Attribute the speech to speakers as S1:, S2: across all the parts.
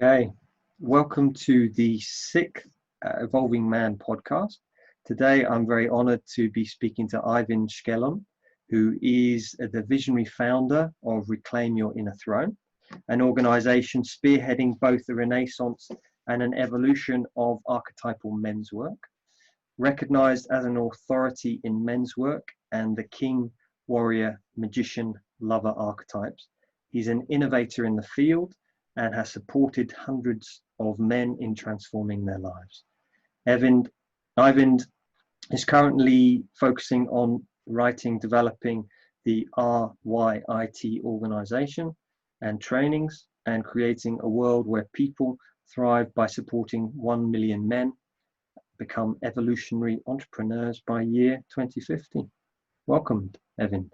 S1: Okay, welcome to the sixth Evolving Man podcast. Today, I'm very honored to be speaking to Eivind Skjellum, who is the visionary founder of Reclaim Your Inner Throne, an organization spearheading both the renaissance and an evolution of archetypal men's work. Recognized as an authority in men's work and the king, warrior, magician, lover archetypes, he's an innovator in the field and has supported hundreds of men in transforming their lives. Eivind is currently focusing on developing the RYIT organization and trainings, and creating a world where people thrive by supporting 1 million men become evolutionary entrepreneurs by year 2050. Welcome, Eivind.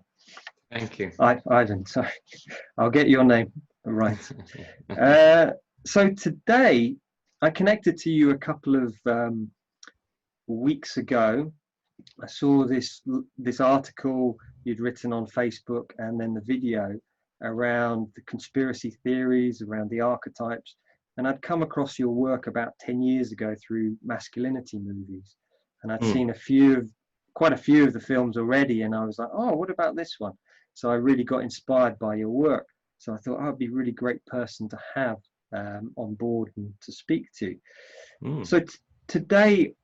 S2: Thank you.
S1: Eivind, sorry. I'll get your name right. So today, I connected to you a couple of weeks ago. I saw this article you'd written on Facebook, and then the video around the conspiracy theories, around the archetypes. And I'd come across your work about 10 years ago through masculinity movies. And I'd seen quite a few of the films already. And I was like, oh, what about this one? So I really got inspired by your work. So I thought I'd be a really great person to have on board and to speak to. So today,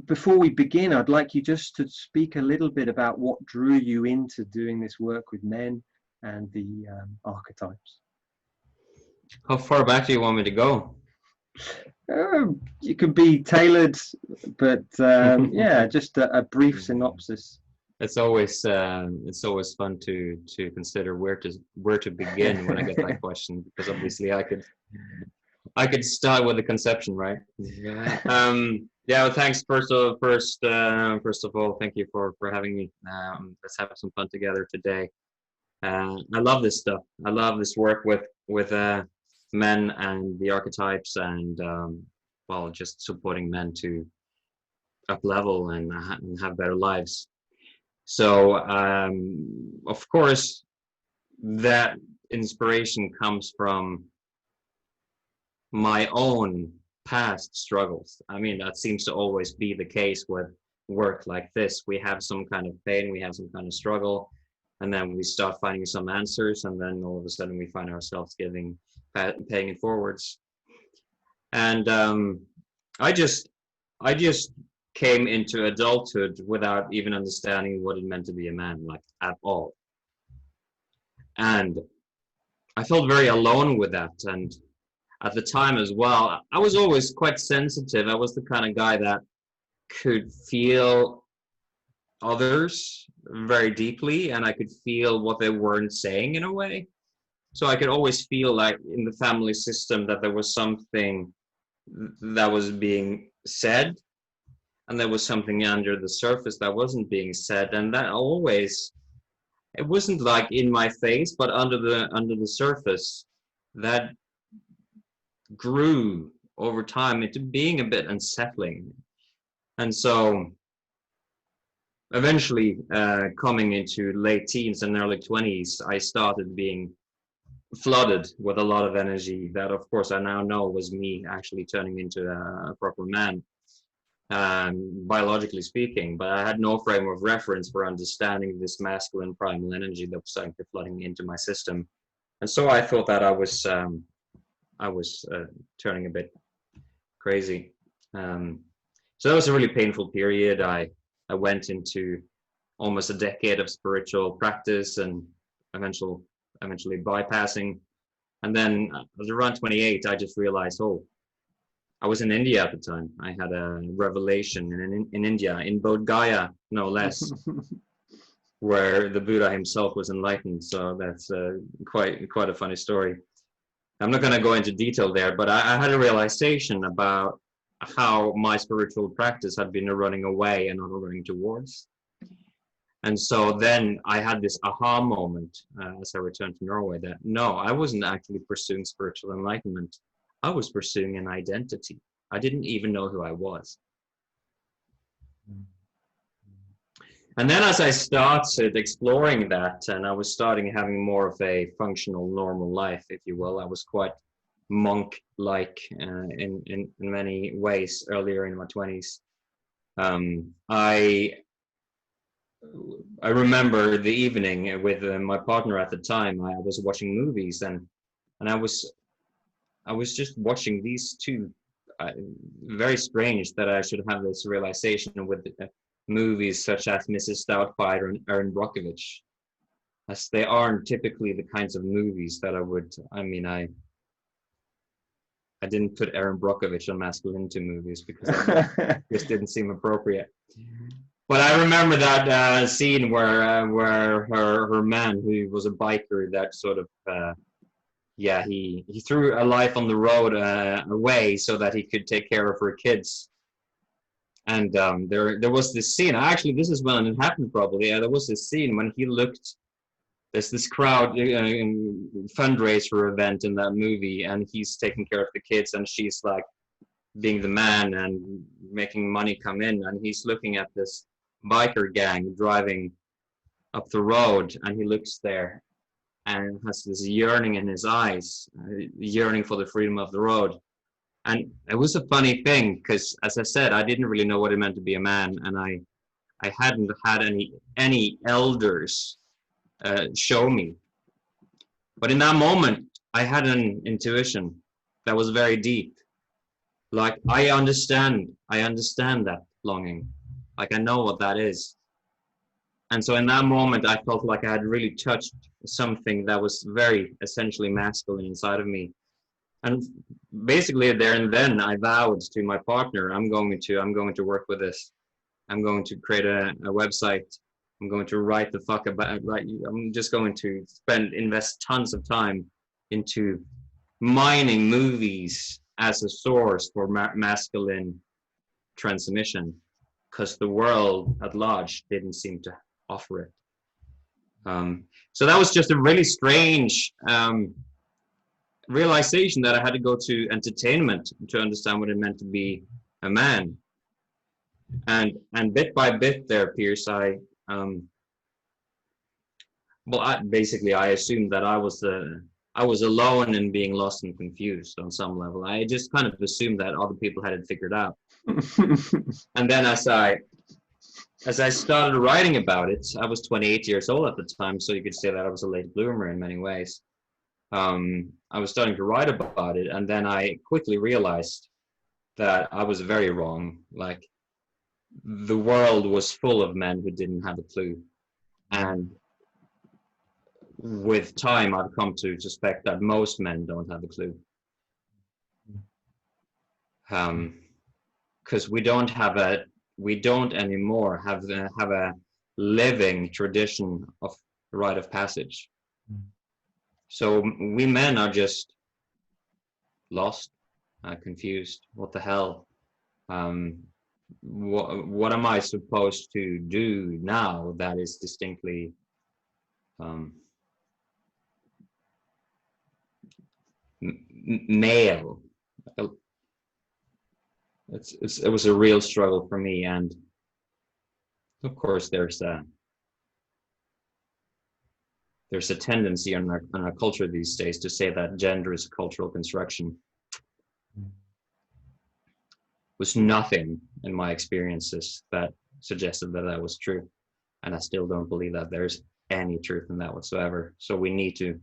S1: before we begin, I'd like you just to speak a little bit about what drew you into doing this work with men and the archetypes.
S2: How far back do you want me to go?
S1: It could be tailored, but yeah, just a brief synopsis.
S2: It's always fun to consider where to begin when I get that question, because obviously I could start with the conception, right? Yeah. Well, thanks. First of all, thank you for having me. Let's have some fun together today. I love this stuff. I love this work with men and the archetypes, and just supporting men to up level and have better lives. So, of course, that inspiration comes from my own past struggles. I mean, that seems to always be the case with work like this. We have some kind of pain, we have some kind of struggle, and then we start finding some answers, and then all of a sudden we find ourselves paying it forwards. And I just came into adulthood without even understanding what it meant to be a man, like at all. And I felt very alone with that. And at the time as well, I was always quite sensitive. I was the kind of guy that could feel others very deeply, and I could feel what they weren't saying in a way. So I could always feel like in the family system that there was something that was being said, and there was something under the surface that wasn't being said, and that always, it wasn't like in my face, but under the surface, that grew over time into being a bit unsettling. And so eventually, coming into late teens and early 20s, I started being flooded with a lot of energy that, of course, I now know was me actually turning into a proper man. Biologically speaking, but I had no frame of reference for understanding this masculine primal energy that was starting to flooding into my system. And so I thought that I was turning a bit crazy. So that was a really painful period. I went into almost a decade of spiritual practice and eventually bypassing. And then I was around 28, I just realized, I was in India at the time. I had a revelation in India, in Bodh Gaya, no less, where the Buddha himself was enlightened. So that's quite a funny story. I'm not going to go into detail there, but I had a realization about how my spiritual practice had been running away and not running towards. And so then I had this aha moment as I returned to Norway that no, I wasn't actually pursuing spiritual enlightenment. I was pursuing an identity. I didn't even know who I was. And then as I started exploring that, and I was starting having more of a functional, normal life, if you will, I was quite monk-like in many ways earlier in my 20s. I remember the evening with my partner at the time. I was watching movies, and I was just watching these two. Very strange that I should have this realization with movies such as Mrs. Doubtfire and Erin Brockovich, as they aren't typically the kinds of movies that I would. I mean, I didn't put Erin Brockovich on masculinity movies because that just didn't seem appropriate. But I remember that scene where her man, who was a biker, that sort of he threw a life on the road away so that he could take care of her kids. And there was this scene. Actually, this is when it happened. Probably there was this scene when he looked. There's this crowd fundraiser event in that movie, and he's taking care of the kids, and she's like being the man and making money come in, and he's looking at this biker gang driving up the road, and he looks there and has this yearning in his eyes, yearning for the freedom of the road. And it was a funny thing because, as I said, I didn't really know what it meant to be a man, and I hadn't had any elders show me. But in that moment, I had an intuition that was very deep. Like, I understand that longing. Like, I know what that is. And so in that moment, I felt like I had really touched something that was very essentially masculine inside of me. And basically there and then I vowed to my partner, I'm going to work with this. I'm going to create a website. I'm going to write the fuck about. I'm just going to invest tons of time into mining movies as a source for masculine transmission, because the world at large didn't seem to offer it. So that was just a really strange realization that I had to go to entertainment to understand what it meant to be a man. And bit by bit there, Piers, I assumed that I was alone in being lost and confused on some level. I just kind of assumed that other people had it figured out. And then as I started writing about it, I was 28 years old at the time, so you could say that I was a late bloomer in many ways. I was starting to write about it, and then I quickly realized that I was very wrong. Like, the world was full of men who didn't have a clue. And with time, I've come to suspect that most men don't have a clue. Because we don't anymore have a living tradition of rite of passage. So we men are just lost, confused. What the hell? What am I supposed to do now that is distinctly male? It was a real struggle for me, and of course there's a tendency in our culture these days to say that gender is a cultural construction. Was nothing in my experiences that suggested that was true, and I still don't believe that there's any truth in that whatsoever. So we need to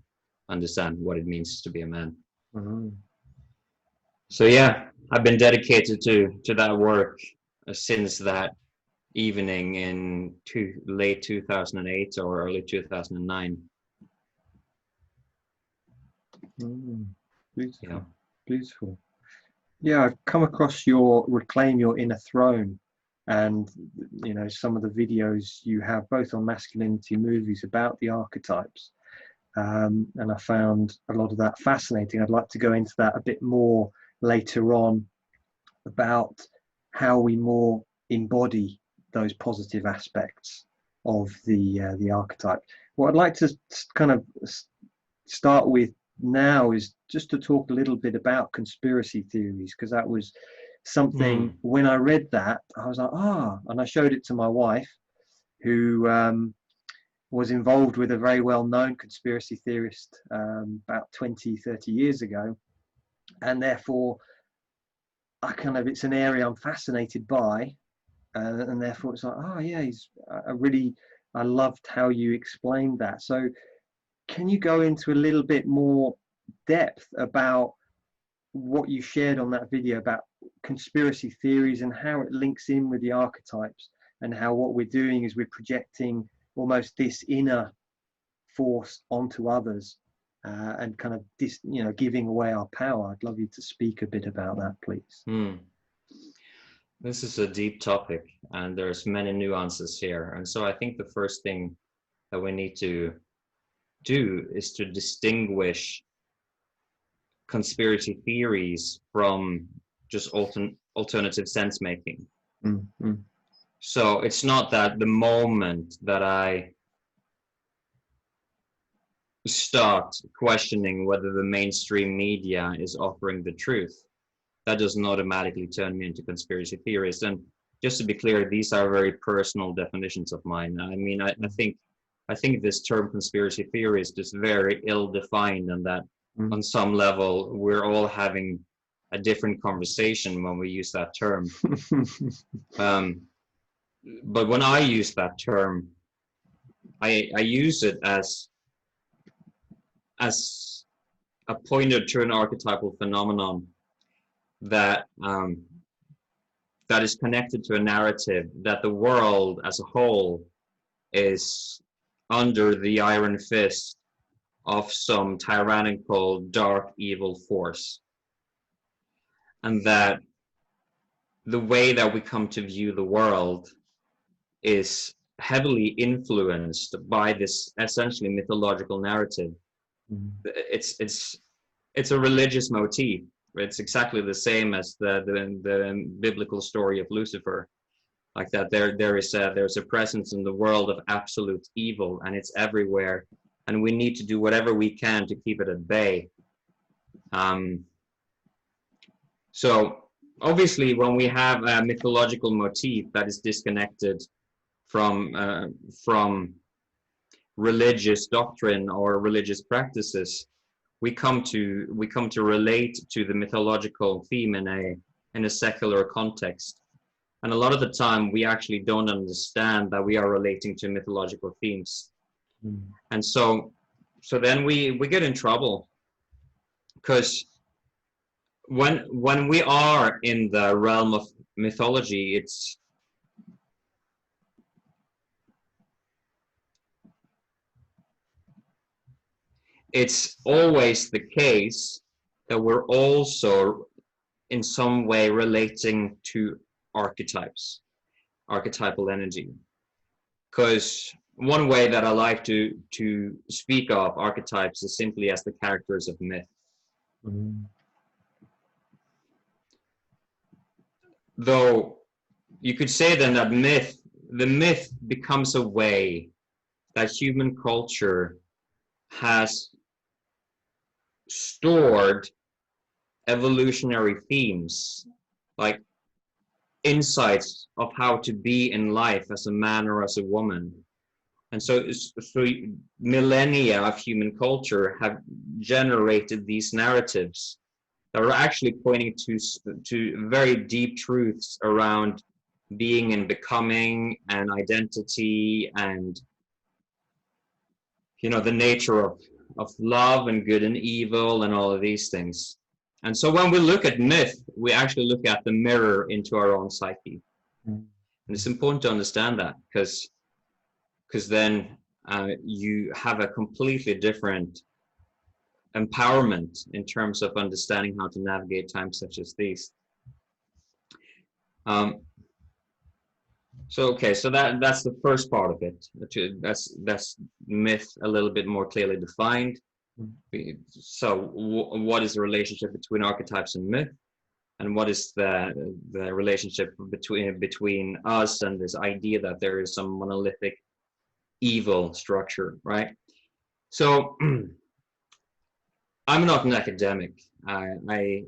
S2: understand what it means to be a man. Mm-hmm. So yeah, I've been dedicated to that work since that evening in late 2008 or early 2009.
S1: Beautiful. Yeah. Beautiful. Yeah, I've come across your Reclaim Your Inner Throne, and some of the videos you have both on masculinity movies about the archetypes, and I found a lot of that fascinating. I'd like to go into that a bit more later on, about how we more embody those positive aspects of the archetype. What I'd like to kind of start with now is just to talk a little bit about conspiracy theories, because that was something when I read that I was like, and I showed it to my wife, who was involved with a very well-known conspiracy theorist about 20-30 years ago, and therefore it's an area I'm fascinated by, and therefore it's like, oh yeah, I loved how you explained that. So can you go into a little bit more depth about what you shared on that video about conspiracy theories and how it links in with the archetypes, and how what we're doing is we're projecting almost this inner force onto others, and kind of giving away our power? I'd love you to speak a bit about that, please.
S2: This is a deep topic, and there's many nuances here. And so I think the first thing that we need to do is to distinguish conspiracy theories from just alternative sense making. So it's not that the moment that I start questioning whether the mainstream media is offering the truth, that doesn't automatically turn me into conspiracy theorist. And just to be clear, these are very personal definitions of mine. I mean, I think this term conspiracy theorist is very ill-defined, and that on some level we're all having a different conversation when we use that term. But when I use that term, I use it as a pointer to an archetypal phenomenon that that is connected to a narrative that the world as a whole is under the iron fist of some tyrannical, dark, evil force. And that the way that we come to view the world is heavily influenced by this essentially mythological narrative. It's a religious motif. It's exactly the same as the biblical story of Lucifer. Like that, there's a presence in the world of absolute evil, and it's everywhere, and we need to do whatever we can to keep it at bay. So obviously, when we have a mythological motif that is disconnected from religious doctrine or religious practices, we come to relate to the mythological theme in a secular context. And a lot of the time, we actually don't understand that we are relating to mythological themes. And so then we get in trouble, because when we are in the realm of mythology, it's always the case that we're also in some way relating to archetypes, archetypal energy. Because one way that I like to speak of archetypes is simply as the characters of myth. Though you could say then that the myth becomes a way that human culture has stored evolutionary themes, like insights of how to be in life as a man or as a woman. And so millennia of human culture have generated these narratives that are actually pointing to very deep truths around being and becoming and identity, and the nature of love and good and evil and all of these things. And so when we look at myth, we actually look at the mirror into our own psyche. And it's important to understand that, because then you have a completely different empowerment in terms of understanding how to navigate times such as these. So that's the first part of it. That's myth a little bit more clearly defined. So what is the relationship between archetypes and myth, and what is the relationship between us and this idea that there is some monolithic evil structure, right? So I'm not an academic. I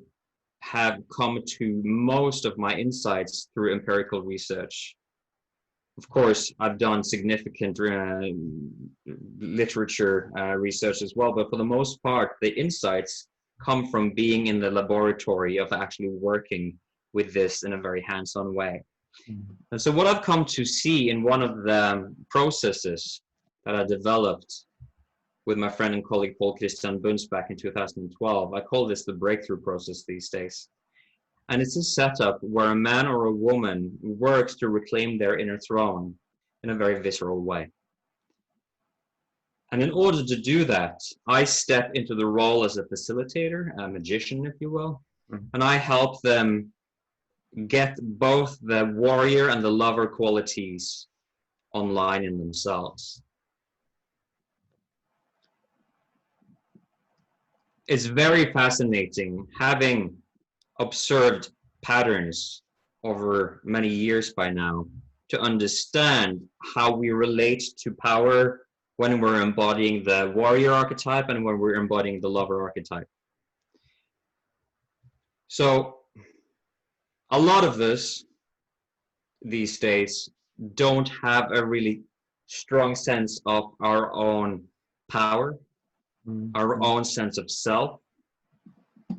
S2: have come to most of my insights through empirical research. Of course, I've done significant literature research as well, but for the most part, the insights come from being in the laboratory of actually working with this in a very hands-on way. And so what I've come to see in one of the processes that I developed with my friend and colleague Paul Christian Bunz back in 2012, I call this the breakthrough process these days. And it's a setup where a man or a woman works to reclaim their inner throne in a very visceral way. And in order to do that, I step into the role as a facilitator, a magician, if you will, and I help them get both the warrior and the lover qualities online in themselves. It's very fascinating, having observed patterns over many years by now, to understand how we relate to power when we're embodying the warrior archetype and when we're embodying the lover archetype. So a lot of us these days don't have a really strong sense of our own power, our own sense of self.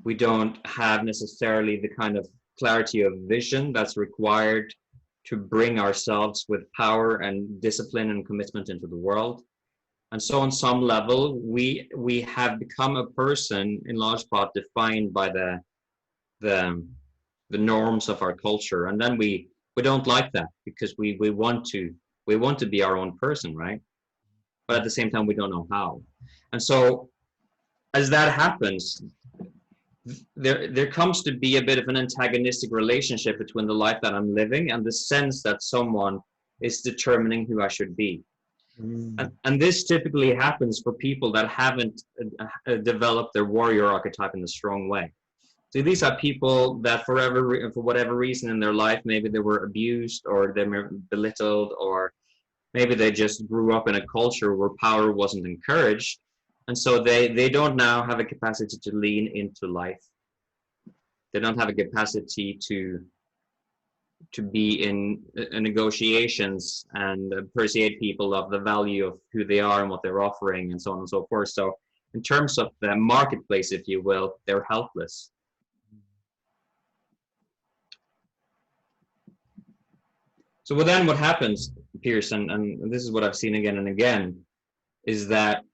S2: We don't have necessarily the kind of clarity of vision that's required to bring ourselves with power and discipline and commitment into the world. And so on some level, we have become a person in large part defined by the norms of our culture. And then we don't like that, because we want to be our own person, right? But at the same time, we don't know how. And so as that happens, there comes to be a bit of an antagonistic relationship between the life that I'm living and the sense that someone is determining who I should be. And this typically happens for people that haven't developed their warrior archetype in a strong way. So these are people that for whatever reason in their life, maybe they were abused or they were belittled, or maybe they just grew up in a culture where power wasn't encouraged. And so they don't now have a capacity to lean into life. They don't have a capacity to be in negotiations and persuade people of the value of who they are and what they're offering and so on and so forth. So in terms of the marketplace, if you will, they're helpless. So then what happens, Piers, and this is what I've seen again and again, is that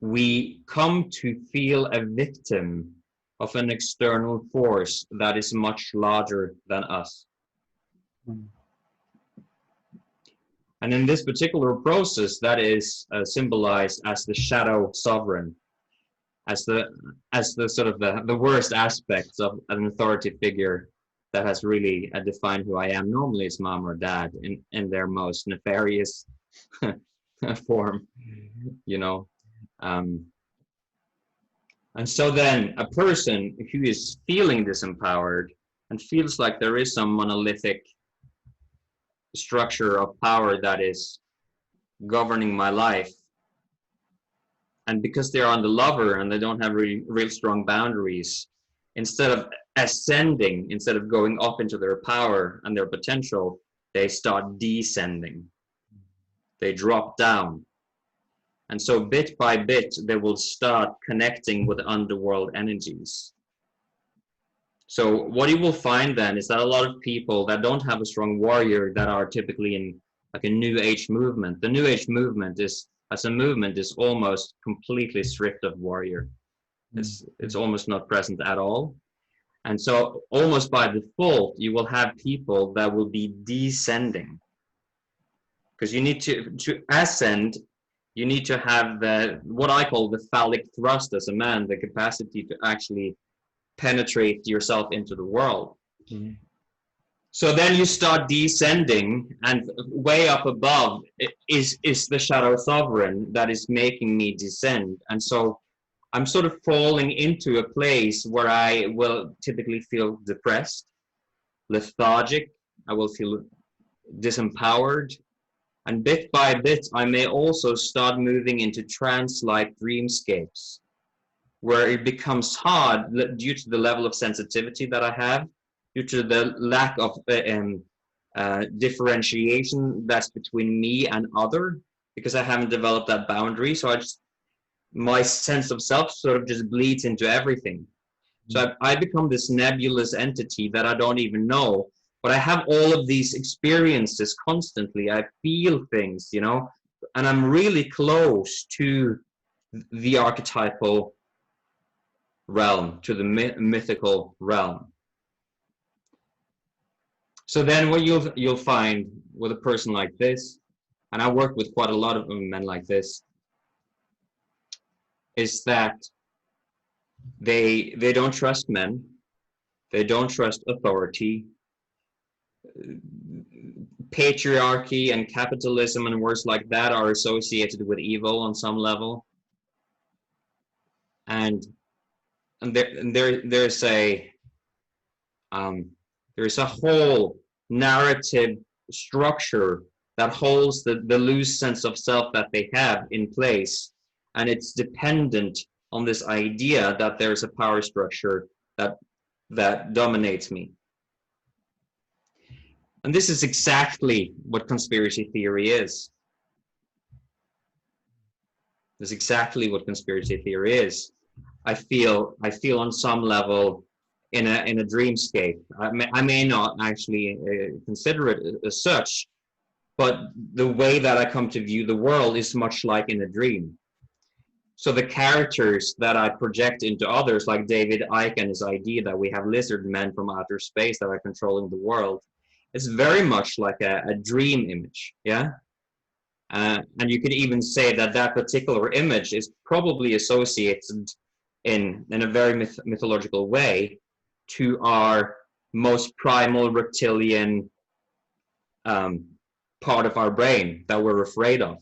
S2: we come to feel a victim of an external force that is much larger than us. And in this particular process, that is symbolized as the shadow sovereign, as the sort of the worst aspects of an authority figure that has really defined who I am. Normally it's mom or dad in their most nefarious form, you know. And so then a person who is feeling disempowered and feels like there is some monolithic structure of power that is governing my life, and because they're on the lover and they don't have real strong boundaries, instead of ascending, instead of going up into their power and their potential, they start descending. They drop down. And so bit by bit, they will start connecting with underworld energies. So what you will find then is that a lot of people that don't have a strong warrior, that are typically in like a new age movement. The new age movement is, as a movement, is almost completely stripped of warrior. It's almost not present at all. And so almost by default, you will have people that will be descending. Because you need to ascend, you need to have what I call the phallic thrust as a man, the capacity to actually penetrate yourself into the world. So then you start descending, and way up above is the shadow sovereign that is making me descend. And so I'm sort of falling into a place where I will typically feel depressed, lethargic, I will feel disempowered. And bit by bit, I may also start moving into trance-like dreamscapes, where it becomes hard due to the level of sensitivity that I have, due to the lack of differentiation that's between me and other, because I haven't developed that boundary. So my sense of self sort of just bleeds into everything. So I become this nebulous entity that I don't even know, but I have all of these experiences constantly. I feel things, you know, and I'm really close to the archetypal realm, to the mythical realm. So then what you'll find with a person like this, and I work with quite a lot of men like this, is that they don't trust men, they don't trust authority. Patriarchy and capitalism and words like that are associated with evil on some level, and there's a whole narrative structure that holds the loose sense of self that they have in place, and it's dependent on this idea that there's a power structure that dominates me. And this is exactly what conspiracy theory is. This is exactly what conspiracy theory is. I feel on some level in a dreamscape. I may not actually consider it as such, but the way that I come to view the world is much like in a dream. So the characters that I project into others, like David Icke and his idea that we have lizard men from outer space that are controlling the world, it's very much like a dream image, yeah? And you could even say that that particular image is probably associated in a very mythological way to our most primal reptilian part of our brain that we're afraid of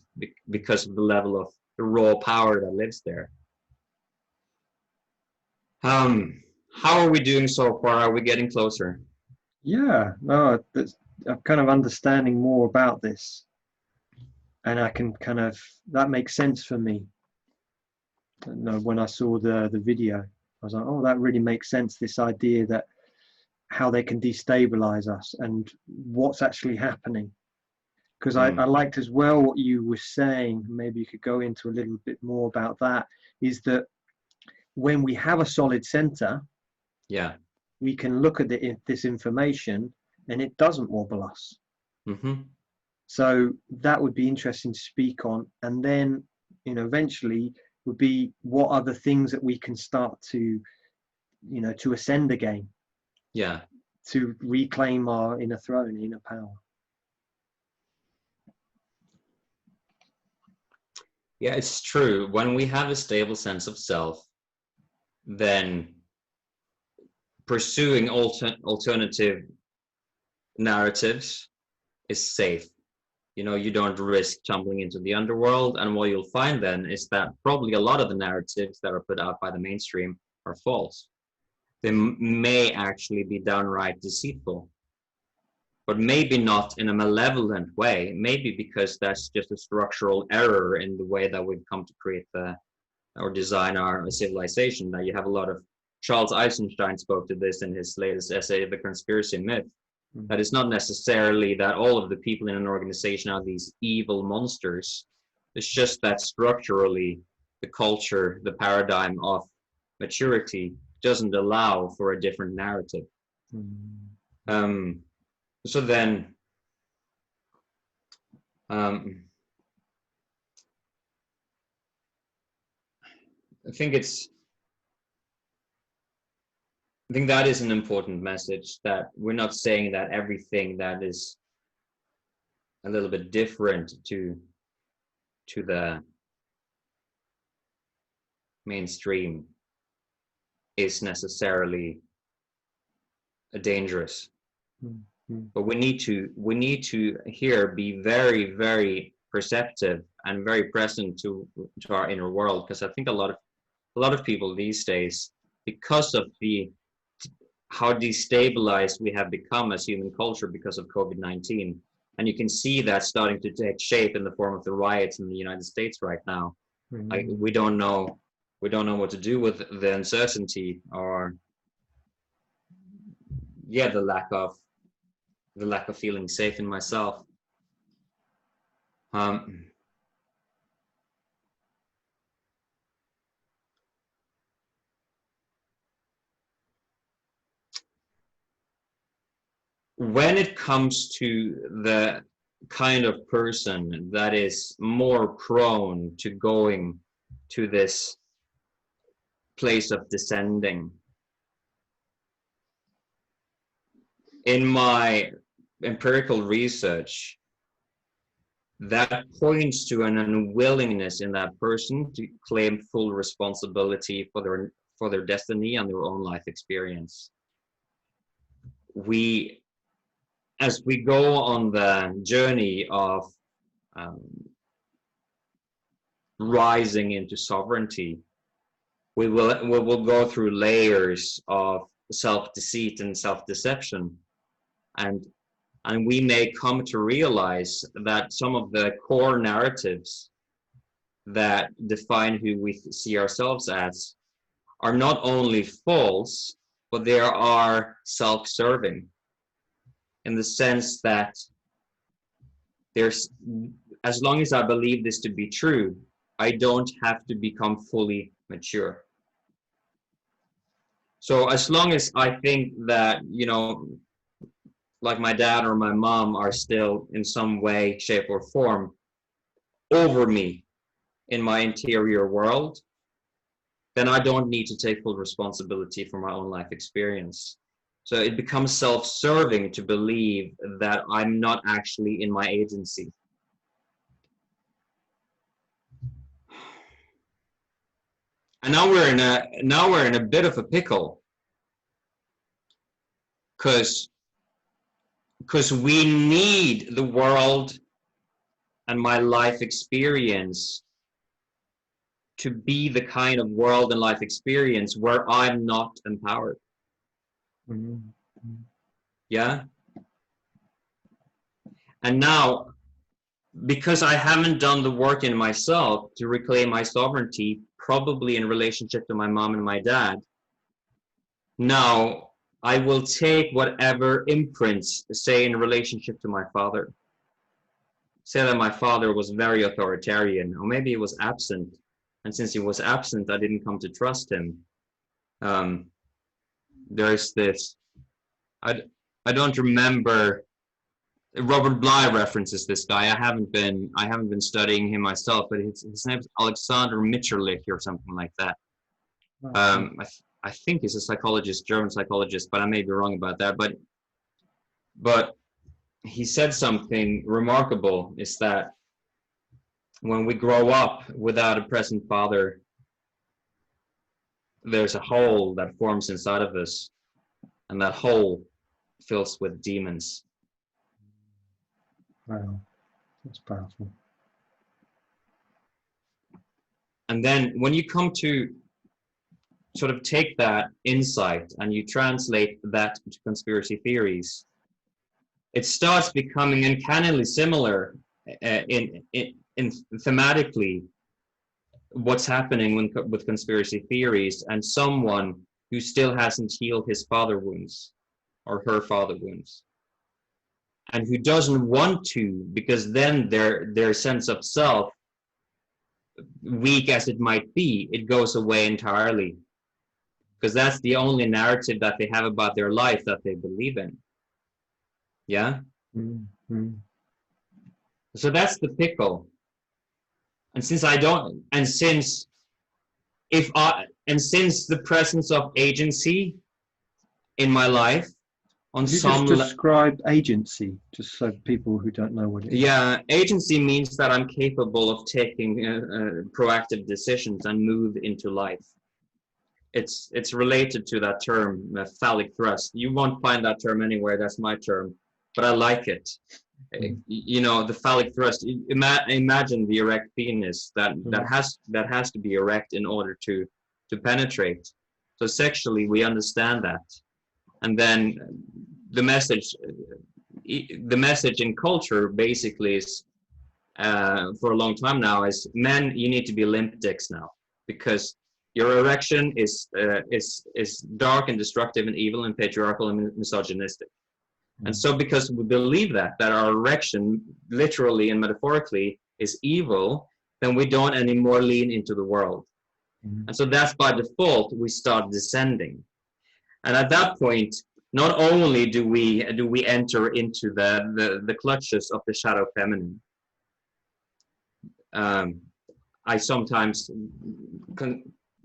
S2: because of the level of the raw power that lives there. How are we doing so far? Are we getting closer?
S1: Yeah, no, I'm kind of understanding more about this, and I can kind of, that makes sense for me. You know, when I saw the video, I was like, oh, that really makes sense. This idea that how they can destabilize us and what's actually happening. Because I liked as well what you were saying, maybe you could go into a little bit more about that, is that when we have a solid center,
S2: yeah,
S1: we can look at this information and it doesn't wobble us.
S2: Mm-hmm.
S1: So that would be interesting to speak on. And then, you know, eventually would be what are the things that we can start to, you know, to ascend again.
S2: Yeah.
S1: To reclaim our inner throne, inner power.
S2: Yeah, it's true. When we have a stable sense of self, then pursuing alternative narratives is safe. You know, you don't risk tumbling into the underworld. And what you'll find then is that probably a lot of the narratives that are put out by the mainstream are false. They may actually be downright deceitful, but maybe not in a malevolent way. Maybe because that's just a structural error in the way that we've come to create or design our civilization. That you have a lot of, Charles Eisenstein spoke to this in his latest essay, The Conspiracy Myth, that it's not necessarily that all of the people in an organization are these evil monsters. It's just that structurally the culture, the paradigm of maturity doesn't allow for a different narrative. So then, I think that is an important message, that we're not saying that everything that is a little bit different to the mainstream is necessarily dangerous. But we need to here be very, very perceptive and very present to our inner world, because I think a lot of people these days, because of how destabilized we have become as human culture because of COVID-19, and you can see that starting to take shape in the form of the riots in the United States right now. We don't know what to do with the uncertainty, or the lack of feeling safe in myself. when it comes to the kind of person that is more prone to going to this place of descending, in my empirical research, that points to an unwillingness in that person to claim full responsibility for their destiny and their own life experience. As we go on the journey of rising into sovereignty, we will go through layers of self-deceit and self-deception, and we may come to realize that some of the core narratives that define who we see ourselves as are not only false, but they are self-serving, in the sense that as long as I believe this to be true, I don't have to become fully mature. So as long as I think that, you know, like my dad or my mom are still in some way, shape, or form over me in my interior world, then I don't need to take full responsibility for my own life experience. So it becomes self-serving to believe that I'm not actually in my agency. And now we're in a bit of a pickle, because we need the world and my life experience to be the kind of world and life experience where I'm not empowered. Yeah. And now, because I haven't done the work in myself to reclaim my sovereignty, probably in relationship to my mom and my dad, now I will take whatever imprints, say in relationship to my father. Say that my father was very authoritarian, or maybe he was absent. And since he was absent, I didn't come to trust him. There's this, I don't remember, Robert Bly references this guy. I haven't been studying him myself, but his name is Alexander Mitscherlich or something like that. I think he's a psychologist, German psychologist, but I may be wrong about that. But he said something remarkable, is that when we grow up without a present father, there's a hole that forms inside of us, and that hole fills with demons.
S1: Wow, that's powerful.
S2: And then when you come to sort of take that insight and you translate that to conspiracy theories, it starts becoming uncannily similar in thematically what's happening with conspiracy theories and someone who still hasn't healed his father wounds or her father wounds, and who doesn't want to, because then their sense of self, weak as it might be, it goes away entirely, because that's the only narrative that they have about their life that they believe in. Yeah. Mm-hmm. So that's the pickle. And since the presence of agency in my life on some
S1: just describe agency, just so people who don't know what it is.
S2: Yeah, agency means that I'm capable of taking proactive decisions and move into life. It's related to that term, phallic thrust. You won't find that term anywhere. That's my term, but I like it. You know, the phallic thrust. Imagine the erect penis that has to be erect in order to penetrate. So sexually, we understand that, and then the message in culture basically is, for a long time now, is men, you need to be limp dicks now, because your erection is dark and destructive and evil and patriarchal and misogynistic. And so because we believe that our erection, literally and metaphorically, is evil, then we don't anymore lean into the world. And so that's by default, we start descending. And at that point, not only do we enter into the clutches of the shadow feminine. I sometimes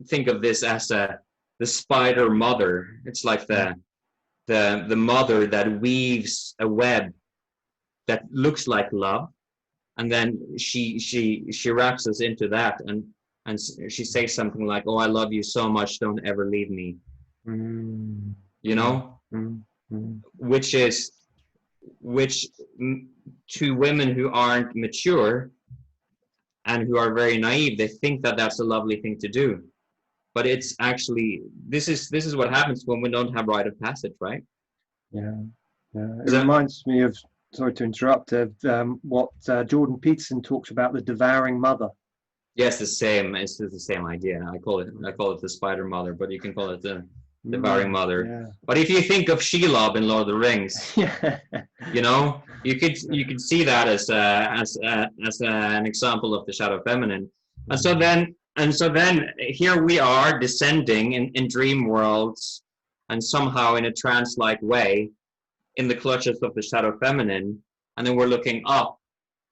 S2: think of this as the spider mother. It's like the mother that weaves a web that looks like love, and then she wraps us into that, and she says something like, "Oh, I love you so much, don't ever leave me." You know, which to women who aren't mature and who are very naive, they think that that's a lovely thing to do, but it's actually, this is what happens when we don't have rite of passage, right?
S1: Yeah. It reminds me of, sorry to interrupt, of what Jordan Peterson talks about, the devouring mother.
S2: Yes, the same. It's the same idea. I call it the spider mother, but you can call it the devouring mother.
S1: Yeah.
S2: But if you think of Shelob in Lord of the Rings,
S1: Yeah.
S2: you know, you could see that as an example of the shadow feminine. And so then here we are descending in dream worlds, and somehow in a trance-like way in the clutches of the shadow feminine, and then we're looking up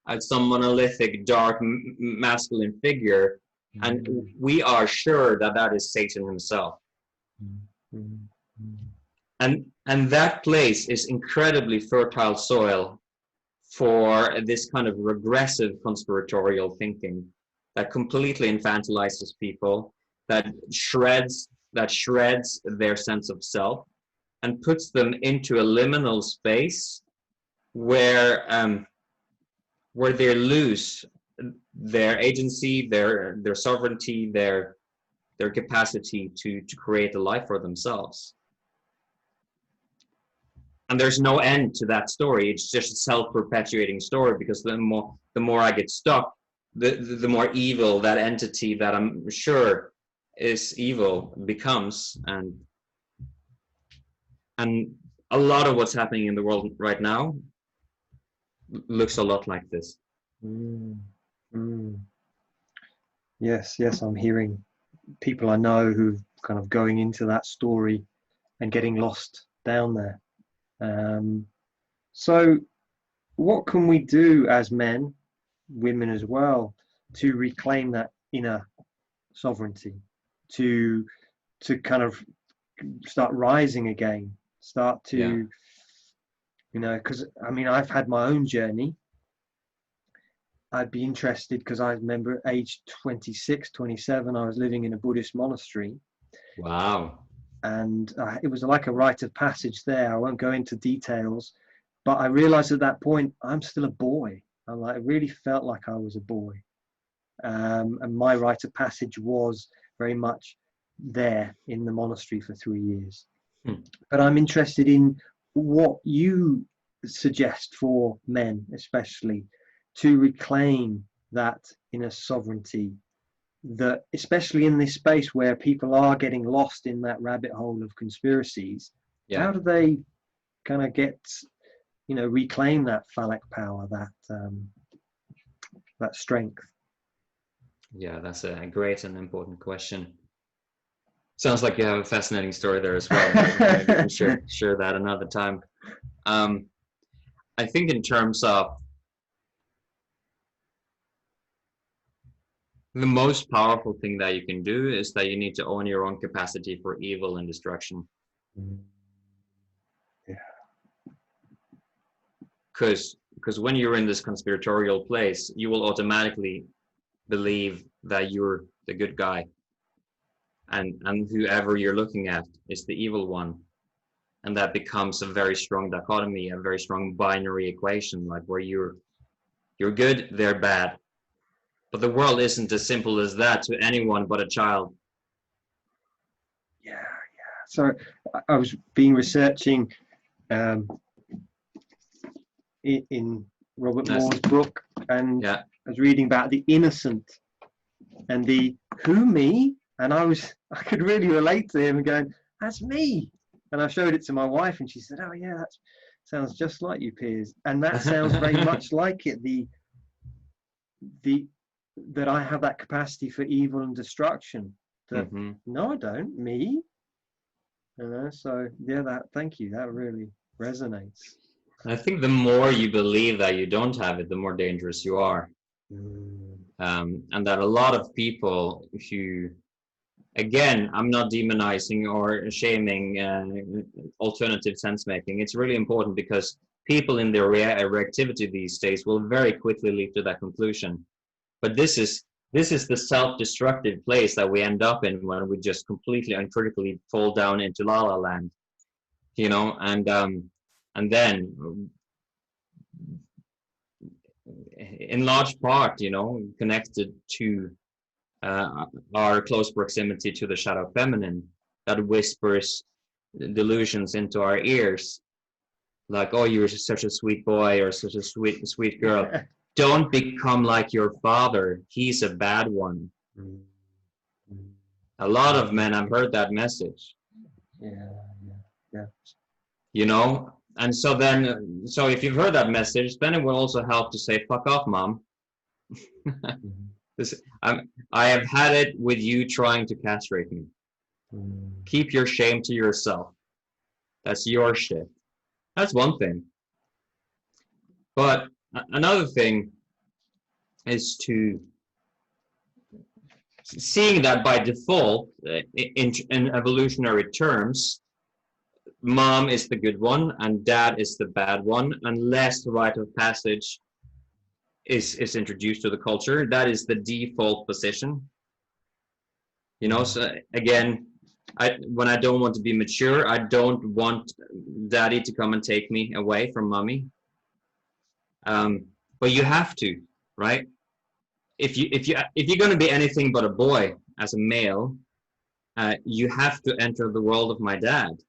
S2: at some monolithic, dark, masculine figure, and we are sure that that is Satan himself. And that place is incredibly fertile soil for this kind of regressive conspiratorial thinking that completely infantilizes people, that shreds their sense of self, and puts them into a liminal space where they lose their agency, their sovereignty, their capacity to create a life for themselves. And there's no end to that story. It's just a self-perpetuating story, because the more I get stuck, the more evil that entity that I'm sure is evil becomes. And a lot of what's happening in the world right now looks a lot like this.
S1: Yes, I'm hearing people I know who kind of going into that story and getting lost down there. So what can we do as men, women as well, to reclaim that inner sovereignty, to kind of start rising again, start to, you know, because I mean, I've had my own journey. I'd be interested, because I remember at age 26, 27, I was living in a Buddhist monastery.
S2: Wow.
S1: And it was like a rite of passage there. I won't go into details, but I realized at that point, I'm still a boy. I really felt like I was a boy. And my rite of passage was very much there in the monastery for 3 years. But I'm interested in what you suggest for men, especially, to reclaim that inner sovereignty, that especially in this space where people are getting lost in that rabbit hole of conspiracies. How do they kind of get, you know, reclaim that phallic power, that strength?
S2: Yeah, that's a great and important question. Sounds like you have a fascinating story there as well. Maybe we can share that another time. I think in terms of the most powerful thing that you can do is that you need to own your own capacity for evil and destruction. Because when you're in this conspiratorial place, you will automatically believe that you're the good guy, and whoever you're looking at is the evil one. And that becomes a very strong dichotomy, a very strong binary equation, like where you're good, they're bad. But the world isn't as simple as that to anyone but a child.
S1: Yeah. So I was researching in Robert Moore's book, and I was reading about the innocent and the who me, and I could really relate to him and going, that's me. And I showed it to my wife, and she said, oh yeah, that sounds just like you, Piers. And that sounds very much like it, that I have that capacity for evil and destruction. That no, I don't. Me, So yeah, thank you. That really resonates.
S2: And I think the more you believe that you don't have it, the more dangerous you are. And that a lot of people who, again, I'm not demonizing or shaming alternative sense making. It's really important because people in their reactivity these days will very quickly lead to that conclusion. But this is the self-destructive place that we end up in when we just completely uncritically fall down into la la land, and then in large part, connected to our close proximity to the shadow feminine that whispers delusions into our ears, like, oh, you're such a sweet boy or such a sweet girl. Don't become like your father. He's a bad one. A lot of men have heard that message.
S1: Yeah.
S2: And so if you've heard that message, then it will also help to say, fuck off, mom. I have had it with you trying to castrate me. Keep your shame to yourself. That's your shit. That's one thing. But another thing is to seeing that by default, in evolutionary terms, mom is the good one and dad is the bad one, unless the rite of passage is introduced to the culture. That is the default position. So again, when I don't want to be mature, I don't want daddy to come and take me away from mommy. But you have to, right? If you're going to be anything but a boy as a male, you have to enter the world of my dad,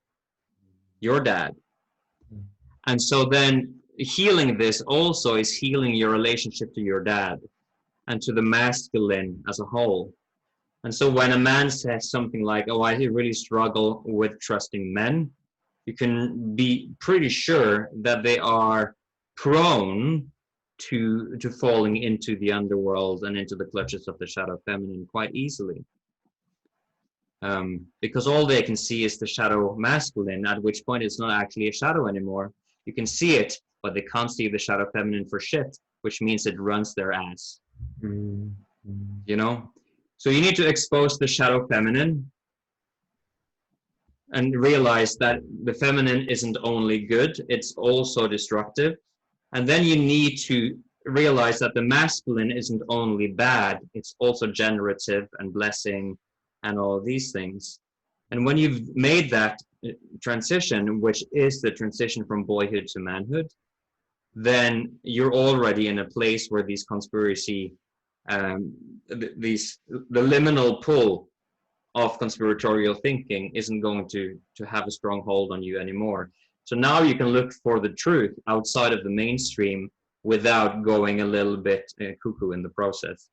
S2: your dad. And so then healing this also is healing your relationship to your dad and to the masculine as a whole. And so when a man says something like, oh, I really struggle with trusting men, you can be pretty sure that they are prone to falling into the underworld and into the clutches of the shadow feminine quite easily. Because all they can see is the shadow masculine, at which point it's not actually a shadow anymore. You can see it, but they can't see the shadow feminine for shit, which means it runs their ass. So you need to expose the shadow feminine and realize that the feminine isn't only good, it's also destructive. And then you need to realize that the masculine isn't only bad, it's also generative and blessing and all these things. And when you've made that transition, which is the transition from boyhood to manhood, then you're already in a place where these conspiracy, the liminal pull of conspiratorial thinking isn't going to have a strong hold on you anymore. So now you can look for the truth outside of the mainstream without going a little bit cuckoo in the process.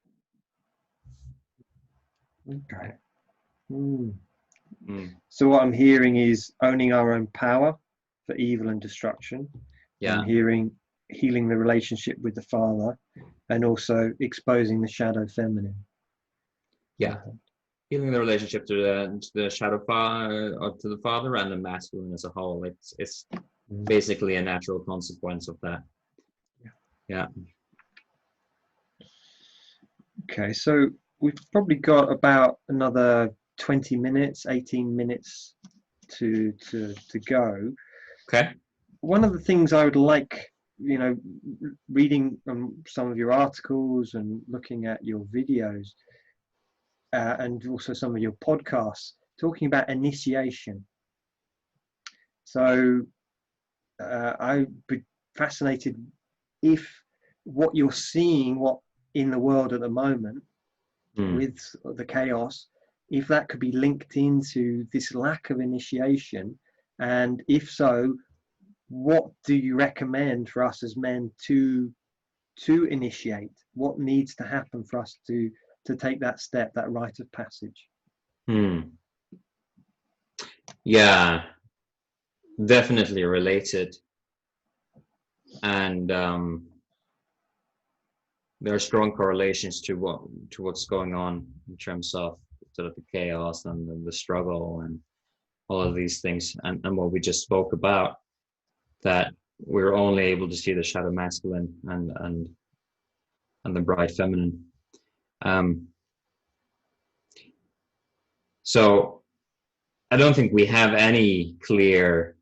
S1: Okay. So what I'm hearing is owning our own power for evil and destruction.
S2: Yeah.
S1: I'm hearing healing the relationship with the father and also exposing the shadow feminine.
S2: Yeah. Healing the relationship to the shadow father, or to the father, and the masculine as a whole. It's basically a natural consequence of that. Yeah.
S1: Okay, so we've probably got about another 20 minutes, 18 minutes to go.
S2: Okay.
S1: One of the things I would like, reading some of your articles and looking at your videos, and also some of your podcasts, talking about initiation. So I'd be fascinated if what you're seeing, what in the world at the moment with the chaos, if that could be linked into this lack of initiation, and if so, what do you recommend for us as men to initiate? What needs to happen for us to take that step, that rite of passage?
S2: Yeah, definitely related. And there are strong correlations to what's going on in terms of sort of the chaos and the struggle. And all of these things, and what we just spoke about, that we're only able to see the shadow masculine and the bright feminine. So I don't think we have any clear,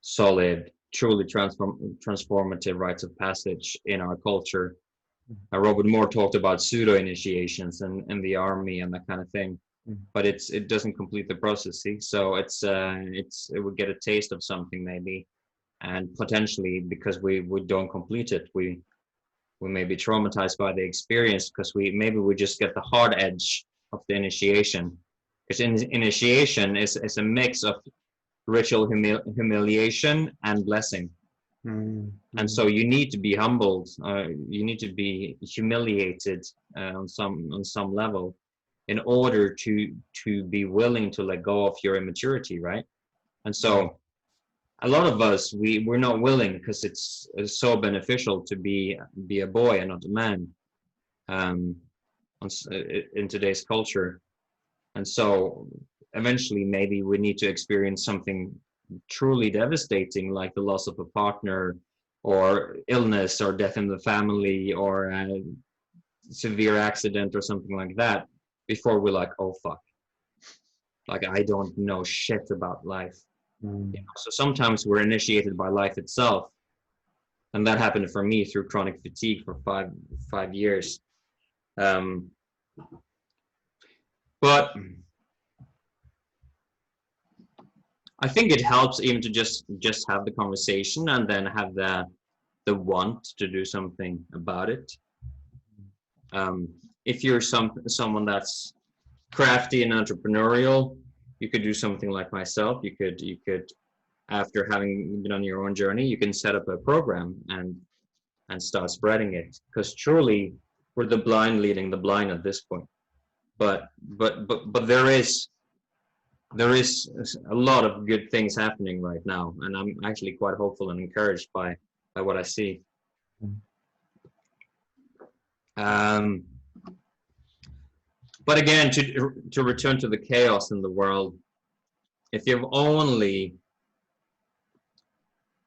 S2: solid, truly transformative rites of passage in our culture. Robert Moore talked about pseudo initiations in the army and that kind of thing, but it doesn't complete the process. See? So it would get a taste of something maybe, and potentially because we don't complete it, we may be traumatized by the experience, because we just get the hard edge of the initiation. Because initiation is a mix of ritual humiliation and blessing. And so you need to be humbled, you need to be humiliated on some level in order to be willing to let go of your immaturity, right? And so a lot of us, we're not willing, because it's so beneficial to be a boy and not a man in today's culture. And so eventually maybe we need to experience something truly devastating, like the loss of a partner, or illness, or death in the family, or a severe accident, or something like that, before we're like, oh fuck, like I don't know shit about life. You know? So sometimes we're initiated by life itself, and that happened for me through chronic fatigue for five years. But I think it helps even to just have the conversation, and then have the want to do something about it. If you're someone that's crafty and entrepreneurial, you could do something like myself. You could, after having been on your own journey, you can set up a program and start spreading it. Because truly, we're the blind leading the blind at this point. But there is a lot of good things happening right now, and I'm actually quite hopeful and encouraged by what I see. But again, to return to the chaos in the world, if you've only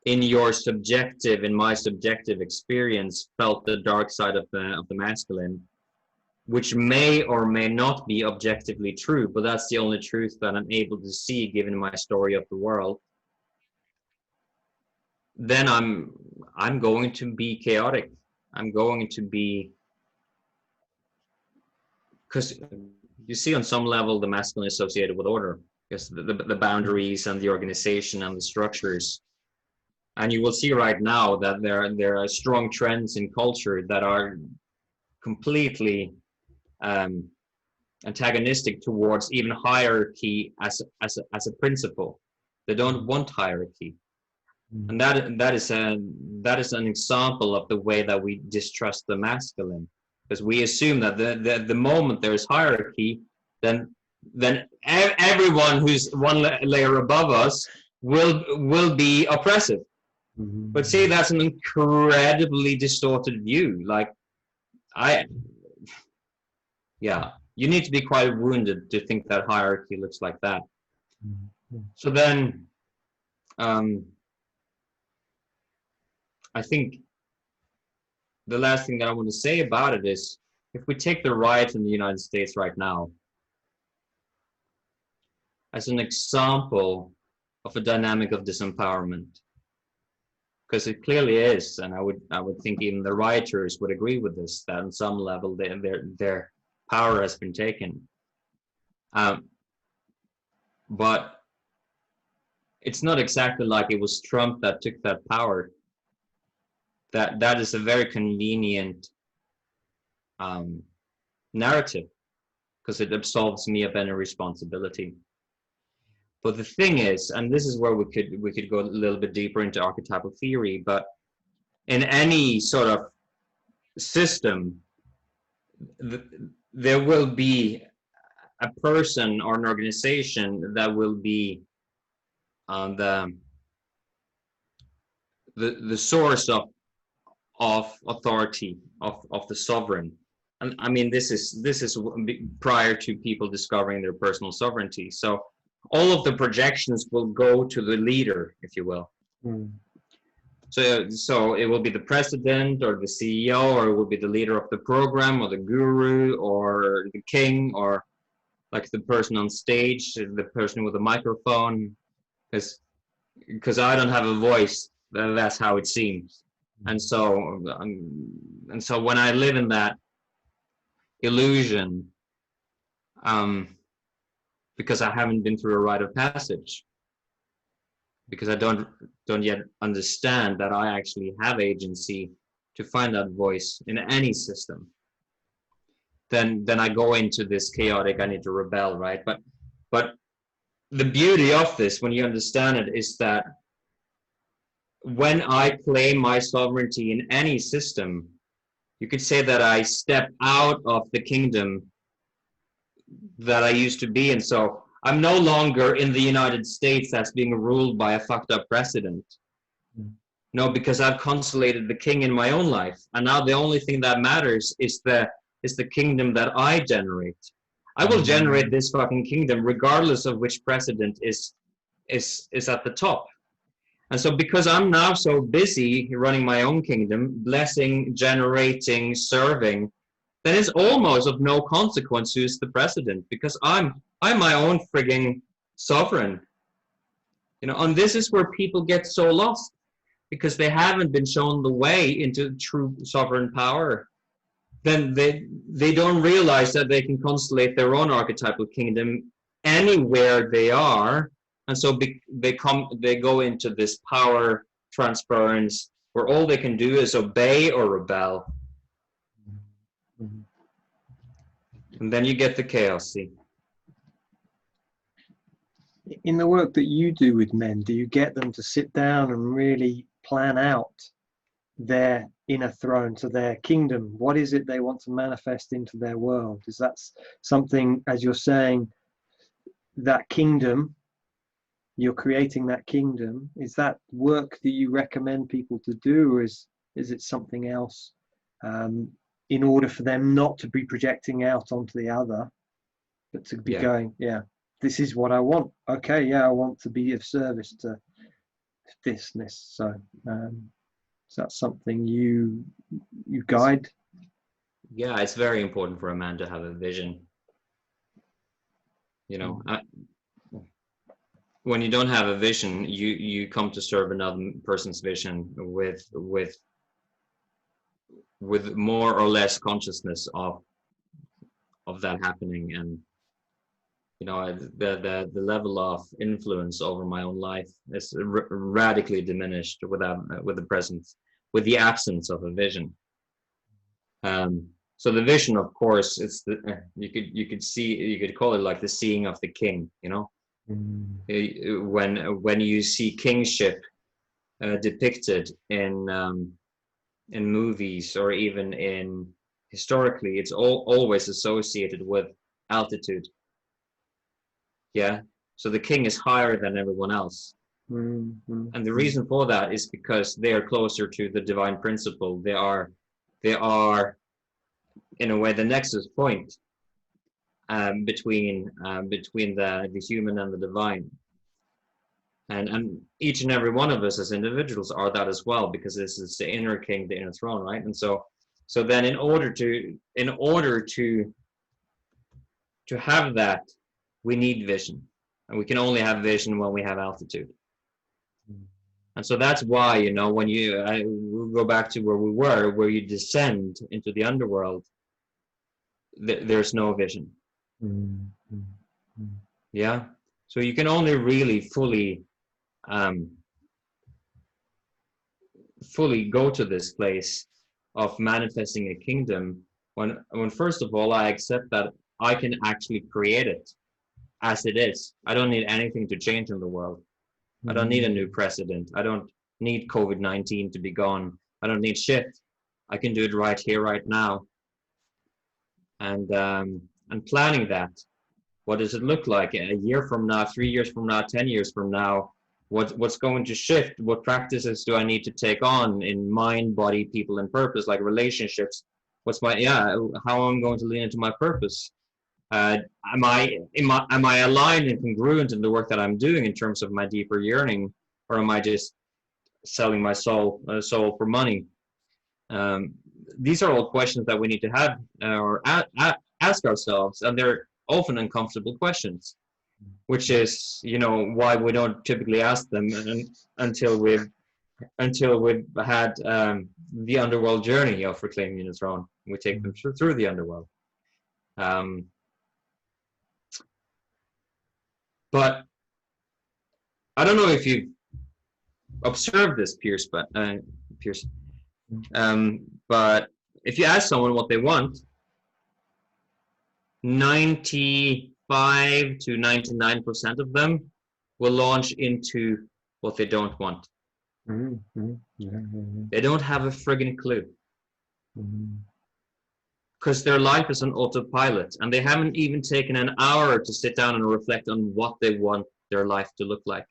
S2: in my subjective experience felt the dark side of the masculine, which may or may not be objectively true, but that's the only truth that I'm able to see given my story of the world, then I'm going to be chaotic. I'm going to be, because you see on some level the masculine is associated with order, because the boundaries and the organization and the structures. And you will see right now that there are strong trends in culture that are completely antagonistic towards even hierarchy as a principle. They don't want hierarchy, and that is an example of the way that we distrust the masculine, because we assume that the moment there is hierarchy, then everyone who's one layer above us will be oppressive. But see, that's an incredibly distorted view. Like you need to be quite wounded to think that hierarchy looks like that. So then, I think the last thing that I want to say about it is, if we take the riots in the United States right now as an example of a dynamic of disempowerment, because it clearly is, and I would think even the rioters would agree with this, that on some level their power has been taken. But it's not exactly like it was Trump that took that power. That is a very convenient narrative, because it absolves me of any responsibility. But the thing is, and this is where we could go a little bit deeper into archetypal theory, but in any sort of system, there will be a person or an organization that will be the source of authority of the sovereign. And I mean, this is prior to people discovering their personal sovereignty. So all of the projections will go to the leader, if you will.
S1: Mm.
S2: So it will be the president or the CEO, or it will be the leader of the program, or the guru, or the king, or like the person on stage, the person with the microphone. Because I don't have a voice, that's how it seems. And so when I live in that illusion, because I haven't been through a rite of passage, because I don't yet understand that I actually have agency to find that voice in any system, then I go into this chaotic, I need to rebel, right? But the beauty of this, when you understand it, is that when I claim my sovereignty in any system, you could say that I step out of the kingdom that I used to be in. So I'm no longer in the United States that's being ruled by a fucked up president. No, because I've consolated the king in my own life. And now the only thing that matters is the kingdom that I generate. I will generate this fucking kingdom regardless of which president is at the top. And so because I'm now so busy running my own kingdom, blessing, generating, serving, then it's almost of no consequence who's the president, because I'm my own frigging sovereign. You know, and this is where people get so lost, because they haven't been shown the way into true sovereign power. Then they don't realize that they can constellate their own archetypal kingdom anywhere they are. And so they go into this power transference where all they can do is obey or rebel. And then you get the chaos, see.
S1: In the work that you do with men, do you get them to sit down and really plan out their inner throne, to their kingdom? What is it they want to manifest into their world? Is that something, as you're saying, that kingdom, you're creating that kingdom, is that work that you recommend people to do, or is it something else, in order for them not to be projecting out onto the other, but to be going, yeah, this is what I want. Okay, yeah, I want to be of service to this. So is that something you guide?
S2: Yeah, it's very important for a man to have a vision. You know, when you don't have a vision, you come to serve another person's vision with more or less consciousness of that happening. And you know, the level of influence over my own life is radically diminished with the absence of a vision. So the vision, of course, it's you could call it like the seeing of the king. You know, when you see kingship depicted in movies, or even in historically, it's always associated with altitude. Yeah, so the king is higher than everyone else. And the reason for that is because they are closer to the divine principle. They are in a way the nexus point between the human and the divine. And each and every one of us as individuals are that as well, because this is the inner king, the inner throne, right? And so then in order to have that, we need vision, and we can only have vision when we have altitude. And so that's why, you know, when we'll go back to where you descend into the underworld, there's no vision. Yeah, so you can only really fully go to this place of manifesting a kingdom when first of all I accept that I can actually create it as it is. I don't need anything to change in the world. I don't need a new president. I don't need COVID-19 to be gone. I don't need shit. I can do it right here, right now. And planning that. What does it look like a year from now, 3 years from now, 10 years from now? What's going to shift? What practices do I need to take on in mind, body, people, and purpose, like relationships? How I'm going to lean into my purpose? Am I aligned and congruent in the work that I'm doing in terms of my deeper yearning, or am I just selling my soul for money? These are all questions that we need to have or ask ourselves, and they're often uncomfortable questions, which is, why we don't typically ask them until we've had the underworld journey of reclaiming the throne. We take them through the underworld. But I don't know if you've observed this, Piers, but if you ask someone what they want, 95 to 99% of them will launch into what they don't want. They don't have a friggin' clue. Because their life is on autopilot, and they haven't even taken an hour to sit down and reflect on what they want their life to look like.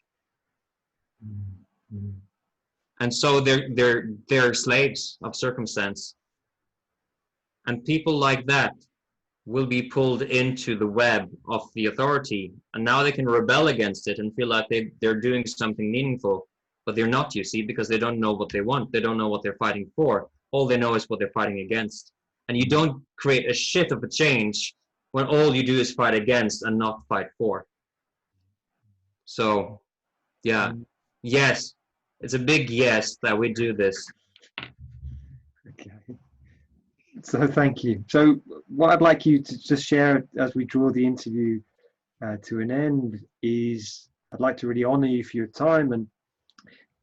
S2: And so they're slaves of circumstance. And people like that will be pulled into the web of the authority, and now they can rebel against it and feel like they're doing something meaningful, but they're not, you see, because they don't know what they want. They don't know what they're fighting for. All they know is what they're fighting against. And you don't create a shit of a change when all you do is fight against and not fight for. So, yeah, yes, it's a big yes that we do this.
S1: Okay. So thank you. So what I'd like you to just share as we draw the interview to an end is I'd like to really honor you for your time. And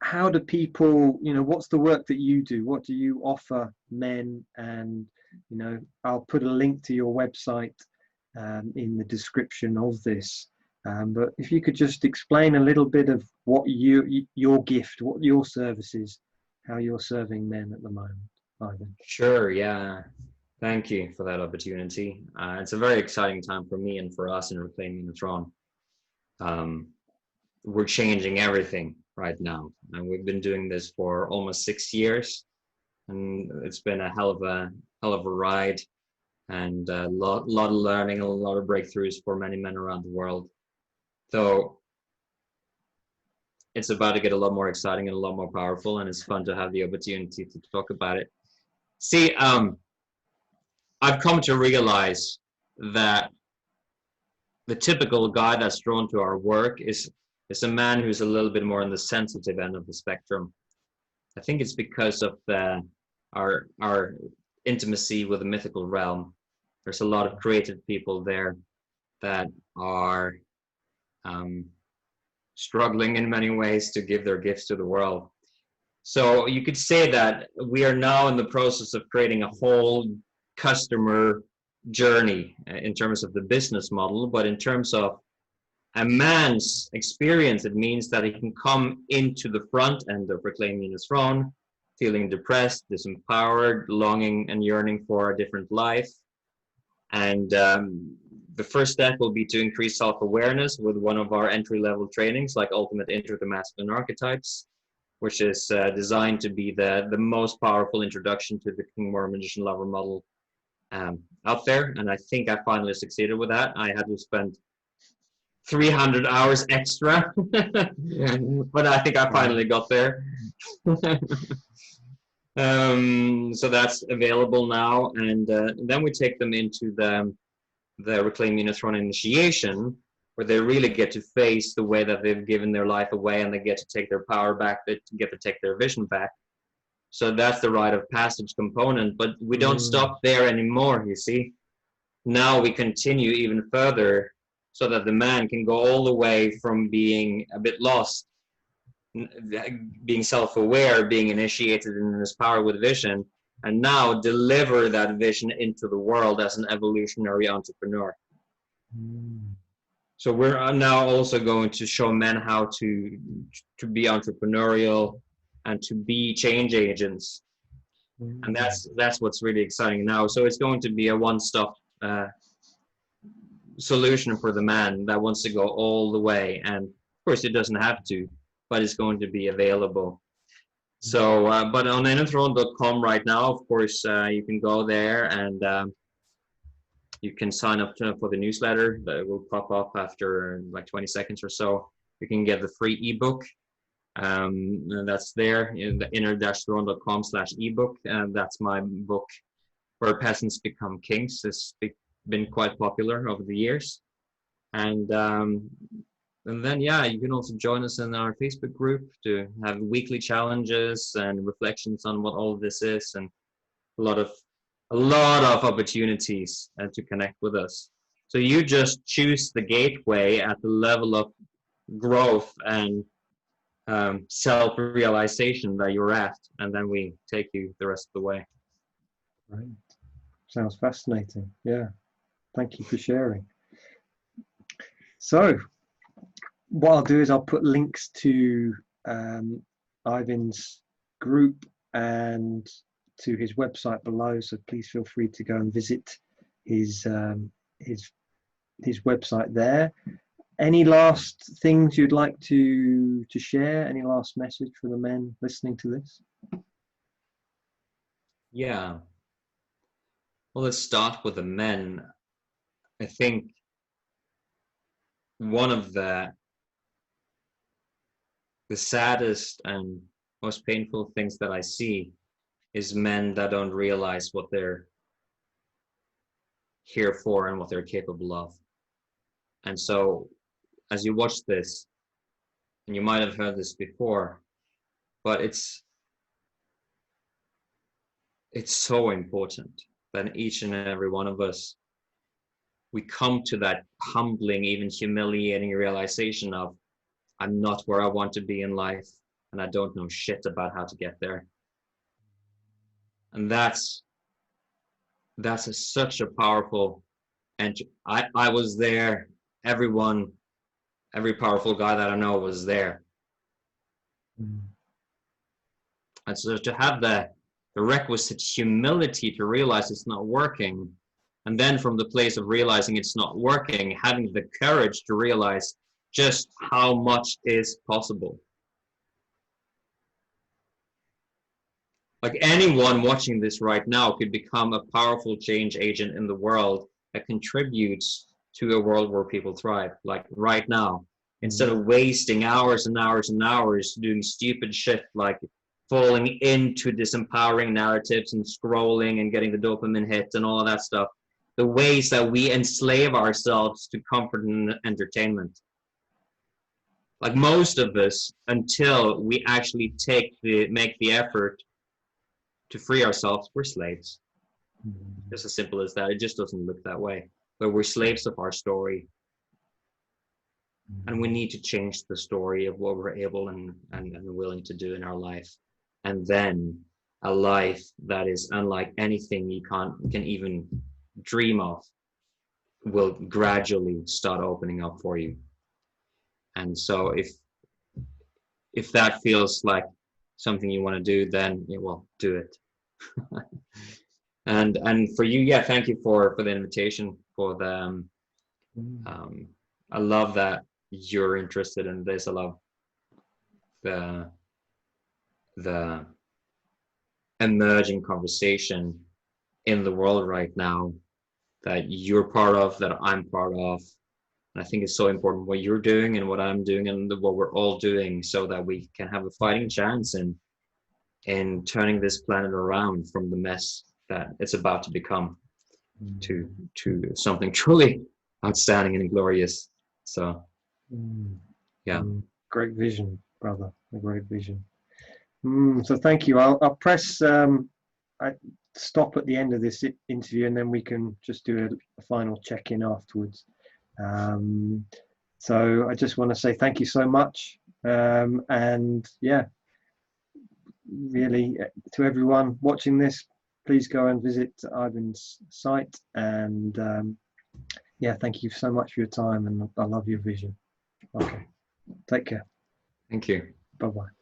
S1: how do people, what's the work that you do? What do you offer men? And, I'll put a link to your website in the description of this. But if you could just explain a little bit of what your gift, what your service is, how you're serving men at the moment, Eivind.
S2: Sure, yeah. Thank you for that opportunity. It's a very exciting time for me and for us in Reclaiming the Throne. We're changing everything right now, and we've been doing this for almost 6 years, and it's been a hell of a ride, and a lot of learning, a lot of breakthroughs for many men around the world. So it's about to get a lot more exciting and a lot more powerful, and it's fun to have the opportunity to talk about it. See, I've come to realize that the typical guy that's drawn to our work is a man who's a little bit more on the sensitive end of the spectrum. I think it's because of our intimacy with the mythical realm. There's a lot of creative people there that are struggling in many ways to give their gifts to the world. So you could say that we are now in the process of creating a whole customer journey in terms of the business model, but in terms of a man's experience, it means that he can come into the front end of Reclaiming his Throne, feeling depressed, disempowered, longing and yearning for a different life. And the first step will be to increase self-awareness with one of our entry-level trainings, like Ultimate Enter the Masculine Archetypes, which is designed to be the most powerful introduction to the King Warrior Magician Lover model out there. And I think I finally succeeded with that. I had to spend 300 hours extra, but I think I finally got there. So that's available now, and then we take them into the Reclaiming the Throne initiation, where they really get to face the way that they've given their life away, and they get to take their power back, they get to take their vision back. So that's the rite of passage component, but we don't stop there anymore, you see. Now we continue even further, so that the man can go all the way from being a bit lost, being self-aware, being initiated in his power with vision, and now deliver that vision into the world as an evolutionary entrepreneur. So we're now also going to show men how to be entrepreneurial and to be change agents. And that's what's really exciting now. So it's going to be a one-stop solution for the man that wants to go all the way. And of course it doesn't have to, but it's going to be available. So, but on innerthrone.com right now, of course, you can go there and You can sign up for the newsletter that will pop up after like 20 seconds or so. You can get the free ebook. And that's there in the inner-throne.com/ebook. And that's my book, Where Peasants Become Kings. It's been quite popular over the years. And then, yeah, you can also join us in our Facebook group to have weekly challenges and reflections on what all of this is, and a lot of opportunities to connect with us. So you just choose the gateway at the level of growth and self-realization that you're at, and then we take you the rest of the way.
S1: Right. Sounds fascinating. Yeah. Thank you for sharing. So what I'll do is I'll put links to Eivind's group and to his website below, so please feel free to go and visit his website there. Any last things you'd like to share? Any last message for the men listening to this?
S2: Yeah. Well, let's start with the men. I think one of the saddest and most painful things that I see is men that don't realize what they're here for and what they're capable of. And so as you watch this, and you might have heard this before, but it's so important that each and every one of us, we come to that humbling, even humiliating realization of, I'm not where I want to be in life, and I don't know shit about how to get there. And that's such a powerful, and I was there. Every powerful guy that I know was there. And so to have the requisite humility to realize it's not working, and then from the place of realizing it's not working, having the courage to realize just how much is possible. Like anyone watching this right now could become a powerful change agent in the world that contributes to a world where people thrive, like right now. Instead of wasting hours and hours and hours doing stupid shit like falling into disempowering narratives and scrolling and getting the dopamine hits and all of that stuff, the ways that we enslave ourselves to comfort and entertainment. Like most of us, until we actually make the effort to free ourselves, we're slaves. Just as simple as that. It just doesn't look that way. But we're slaves of our story. And we need to change the story of what we're able and willing to do in our life. And then a life that is unlike anything you can even dream of will gradually start opening up for you. And so if that feels like something you want to do, then well, do it. and for you, yeah, thank you for the invitation, for the I love that you're interested in this. I love the emerging conversation in the world right now that you're part of, that I'm part of. And I think it's so important what you're doing and what I'm doing and what we're all doing, so that we can have a fighting chance in turning this planet around from the mess that it's about to become to something truly outstanding and glorious. So yeah.
S1: Great vision, brother. A great vision. So thank you. I'll press stop at the end of this interview, and then we can just do a final check-in afterwards. So I just want to say thank you so much, and yeah, really, to everyone watching this, please go and visit Eivind's site, and yeah, thank you so much for your time, and I love your vision. Okay, take care.
S2: Thank you.
S1: Bye-bye.